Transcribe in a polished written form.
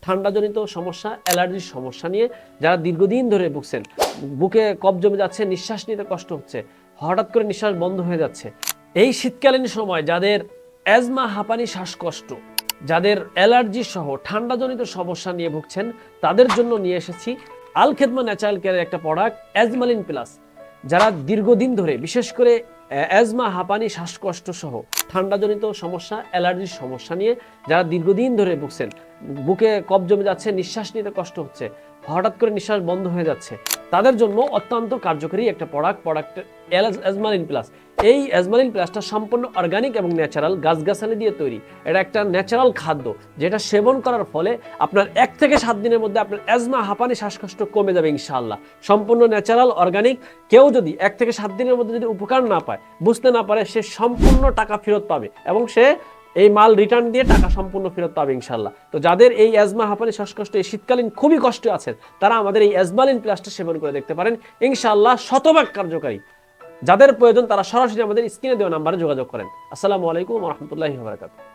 ঠান্ডাজনিত সমস্যা, অ্যালার্জির সমস্যা নিয়ে যারা দীর্ঘদিন ধরে ভুগছেন, বুকে কফ জমে যাচ্ছে, নিঃশ্বাস নিতে কষ্ট হচ্ছে, হঠাৎ করে নিঃশ্বাস বন্ধ হয়ে যাচ্ছে, এই শীতকালীন সময় যাদের অ্যাজমা, হাঁপানি, শ্বাসকষ্ট, যাদের অ্যালার্জি সহ ঠান্ডাজনিত সমস্যা নিয়ে ভুগছেন, তাদের জন্য নিয়ে এসেছি আল খেদমা ন্যাচারাল কেয়ারের একটা প্রোডাক্ট অ্যাজমালিন প্লাস। যারা দীর্ঘদিন ধরে বিশেষ করে অ্যাজমা, হাঁপানি, শ্বাসকষ্ট সহ ঠান্ডাজনিত সমস্যা, অ্যালার্জির সমস্যা নিয়ে যারা দীর্ঘদিন ধরে ভুগছেন, বুকে কফ জমে যাচ্ছে, নিঃশ্বাস নিতে কষ্ট হচ্ছে, হঠাৎ করে নিঃশ্বাস বন্ধ হয়ে যাচ্ছে, তাদের জন্য অত্যন্ত কার্যকরী একটা প্রোডাক্ট অ্যাজমালিন প্লাস। এই অ্যাজমালিন প্লাসটা সম্পূর্ণ অর্গানিক এবং ন্যাচারাল, গাছগাছালি দিয়ে তৈরি। এটা একটা ন্যাচারাল খাদ্য, যেটা সেবন করার ফলে আপনার 1 থেকে 7 দিনের মধ্যে আপনার অ্যাজমা, হাঁপানি, শ্বাসকষ্ট কমে যাবে ইনশাআল্লাহ। সম্পূর্ণ ন্যাচারাল, অর্গানিক। কেউ যদি 1 থেকে 7 দিনের মধ্যে যদি উপকার না পায়, বুঝতে না পারে, সে সম্পূর্ণ টাকা ফেরত পাবে এবং সে এই মাল রিটার্ন দিয়ে টাকা সম্পূর্ণ ফেরত পাবে ইনশাআল্লাহ। তো যাদের এই অ্যাজমা, হাঁপানি, শ্বাসকষ্ট এই শীতকালীন খুবই কষ্টে আছেন, তারা আমাদের এই অ্যাজমালিন প্লাসটা সেবন করে দেখতে পারেন, ইনশাআল্লাহ শতভাগ কার্যকারী। যাদের প্রয়োজন তারা সরাসরি আমাদের স্ক্রিনে দেওয়া নাম্বারে যোগাযোগ করেন। আসসালামু আলাইকুম ওয়া রাহমাতুল্লাহি ওয়া বারাকাতুহু।